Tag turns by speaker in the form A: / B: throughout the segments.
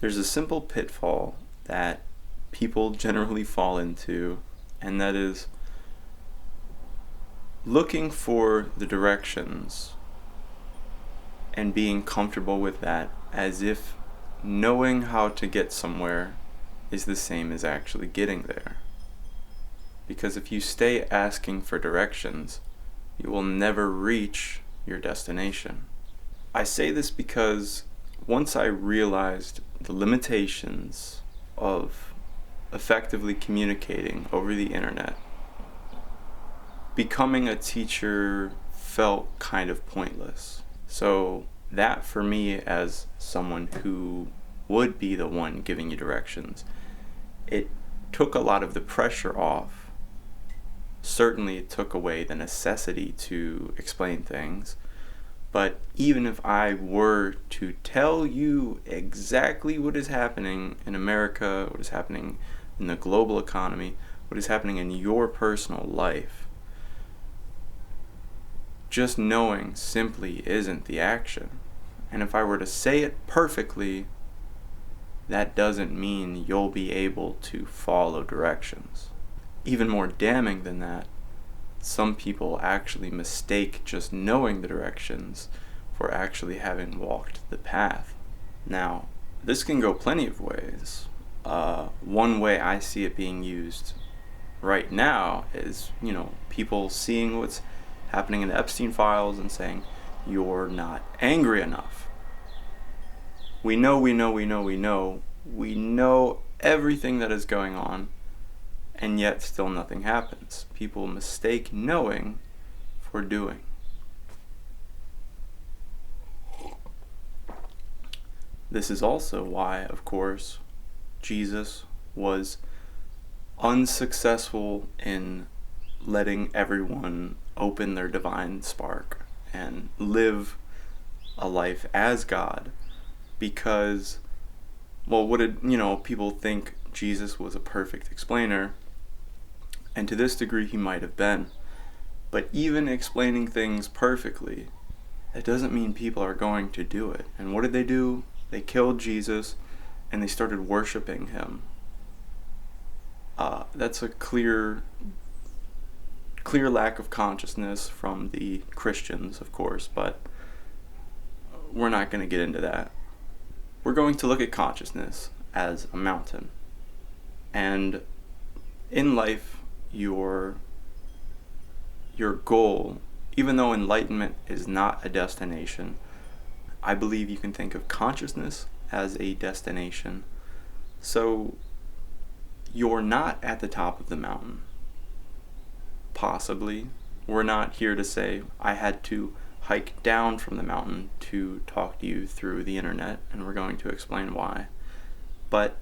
A: There's a simple pitfall that people generally fall into, and that is looking for the directions and being comfortable with that, as if knowing how to get somewhere is the same as actually getting there. Because if you stay asking for directions, you will never reach your destination. I say this because once I realized the limitations of effectively communicating over the internet, becoming a teacher felt kind of pointless. So that, for me, as someone who would be the one giving you directions, it took a lot of the pressure off. Certainly it took away the necessity to explain things, but even if I were to tell you exactly what is happening in America, what is happening in the global economy, what is happening in your personal life, just knowing simply isn't the action. And if I were to say it perfectly, that doesn't mean you'll be able to follow directions. Even more damning than that, some people actually mistake just knowing the directions for actually having walked the path. Now, this can go plenty of ways. One way I see it being used right now is, people seeing what's happening in the Epstein files and saying, you're not angry enough. We know everything that is going on, and yet still nothing happens. People mistake knowing for doing. This is also why, of course, Jesus was unsuccessful in letting everyone open their divine spark and live a life as God, because, people think Jesus was a perfect explainer, and to this degree he might have been, but even explaining things perfectly, that doesn't mean people are going to do it. And what did they do? They killed Jesus and they started worshiping him. That's a clear lack of consciousness from the Christians, of course, but we're not going to get into that. We're going to look at consciousness as a mountain. And in life, your goal, even though enlightenment is not a destination, I believe you can think of consciousness as a destination. So you're not at the top of the mountain. Possibly. We're not here to say I had to hike down from the mountain to talk to you through the internet, and we're going to explain why. But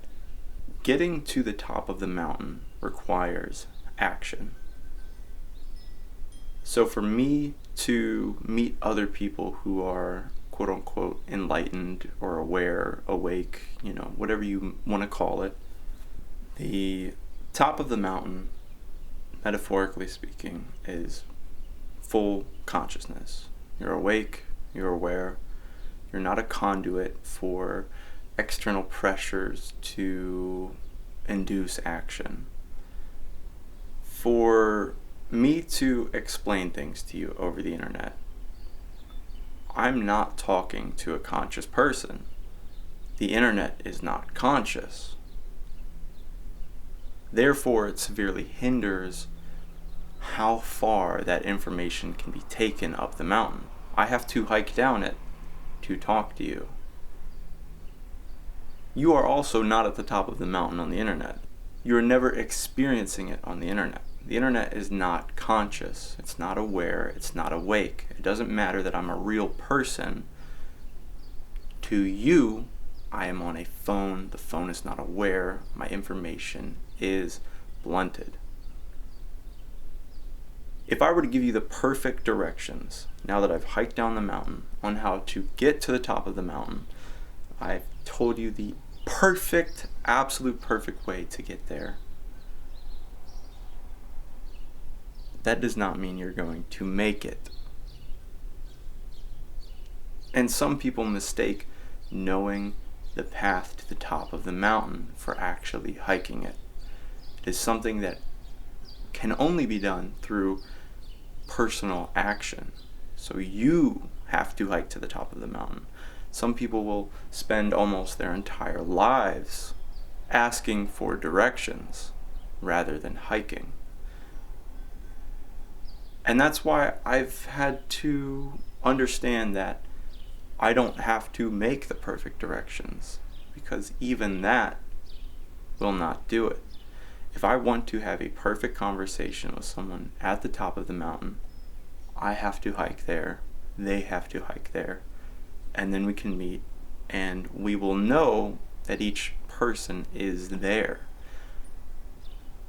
A: getting to the top of the mountain requires action. So for me to meet other people who are quote unquote enlightened or aware, awake, whatever you want to call it, the top of the mountain, metaphorically speaking, is full consciousness. You're awake, you're aware, you're not a conduit for external pressures to induce action. For me to explain things to you over the internet, I'm not talking to a conscious person. The internet is not conscious. Therefore, it severely hinders how far that information can be taken up the mountain. I have to hike down it to talk to you. You are also not at the top of the mountain on the internet. You're never experiencing it on the internet. The internet is not conscious. It's not aware. It's not awake. It doesn't matter that I'm a real person. To you, I am on a phone. The phone is not aware. My information is blunted. If I were to give you the perfect directions, now that I've hiked down the mountain, on how to get to the top of the mountain, I've told you the perfect, absolute perfect way to get there. That does not mean you're going to make it. And some people mistake knowing the path to the top of the mountain for actually hiking it. It is something that can only be done through personal action. So you have to hike to the top of the mountain. Some people will spend almost their entire lives asking for directions rather than hiking. And that's why I've had to understand that I don't have to make the perfect directions, because even that will not do it. If I want to have a perfect conversation with someone at the top of the mountain, I have to hike there, they have to hike there, and then we can meet and we will know that each person is there.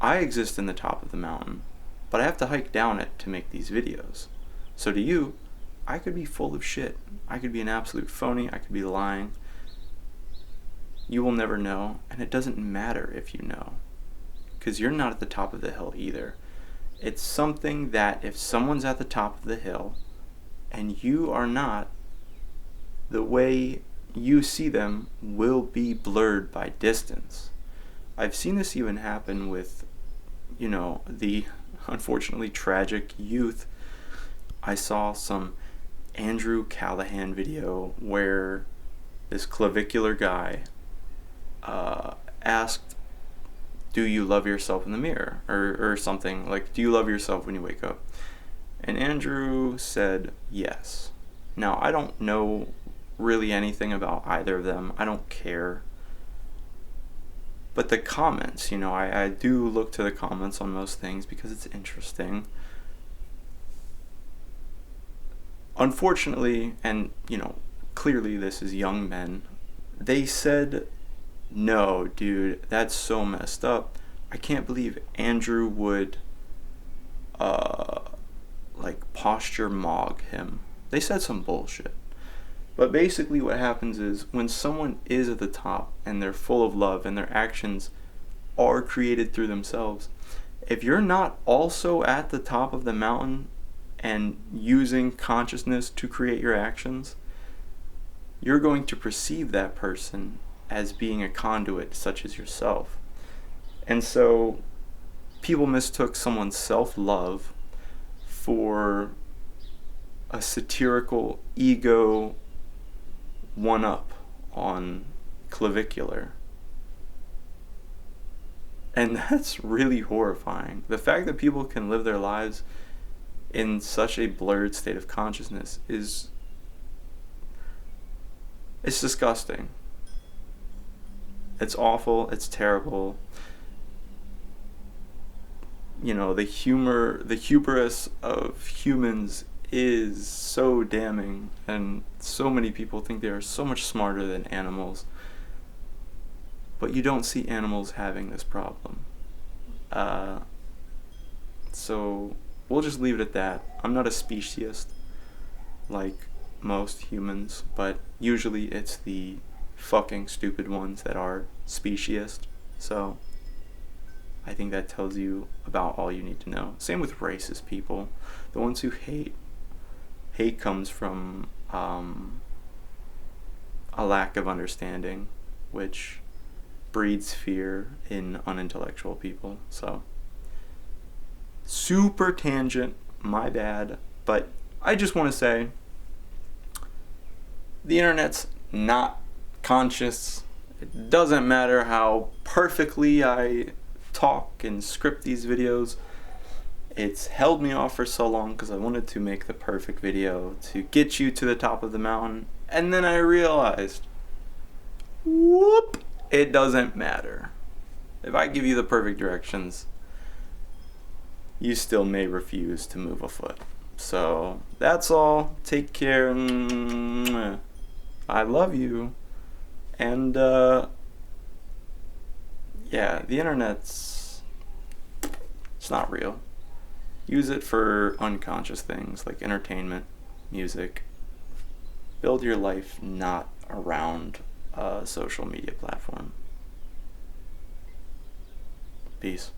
A: I exist in the top of the mountain, but I have to hike down it to make these videos. So to you, I could be full of shit. I could be an absolute phony. I could be lying. You will never know, and it doesn't matter if you know, because you're not at the top of the hill either. It's something that if someone's at the top of the hill and you are not, the way you see them will be blurred by distance. I've seen this even happen with, the unfortunately tragic youth. I saw some Andrew Callahan video where this clavicular guy asked, do you love yourself in the mirror? Or something like, do you love yourself when you wake up? And Andrew said yes. Now, I don't know really anything about either of them. I don't care. But the comments, I do look to the comments on most things because it's interesting. Unfortunately, and clearly this is young men, they said, no, dude, that's so messed up. I can't believe Andrew would posture mog him. They said some bullshit. But basically what happens is when someone is at the top and they're full of love and their actions are created through themselves, if you're not also at the top of the mountain and using consciousness to create your actions, you're going to perceive that person as being a conduit such as yourself. And so people mistook someone's self-love for a satirical ego one-up on clavicular. And that's really horrifying. The fact that people can live their lives in such a blurred state of consciousness it's disgusting. It's awful, it's terrible. The hubris of humans is so damning, and so many people think they are so much smarter than animals. But you don't see animals having this problem. So we'll just leave it at that. I'm not a speciesist like most humans, but usually it's the fucking stupid ones that are speciesist. So I think that tells you about all you need to know. Same with racist people. The ones who hate comes from a lack of understanding, which breeds fear in unintellectual people. So super tangent, my bad, but I just want to say the internet's not conscious. It doesn't matter how perfectly I talk and script these videos. It's held me off for so long because I wanted to make the perfect video to get you to the top of the mountain, and then I realized, whoop, it doesn't matter. If I give you the perfect directions, you still may refuse to move a foot. So that's all. Take care. I love you. And yeah, the internet's not real. Use it for unconscious things like entertainment, music. Build your life not around a social media platform. Peace.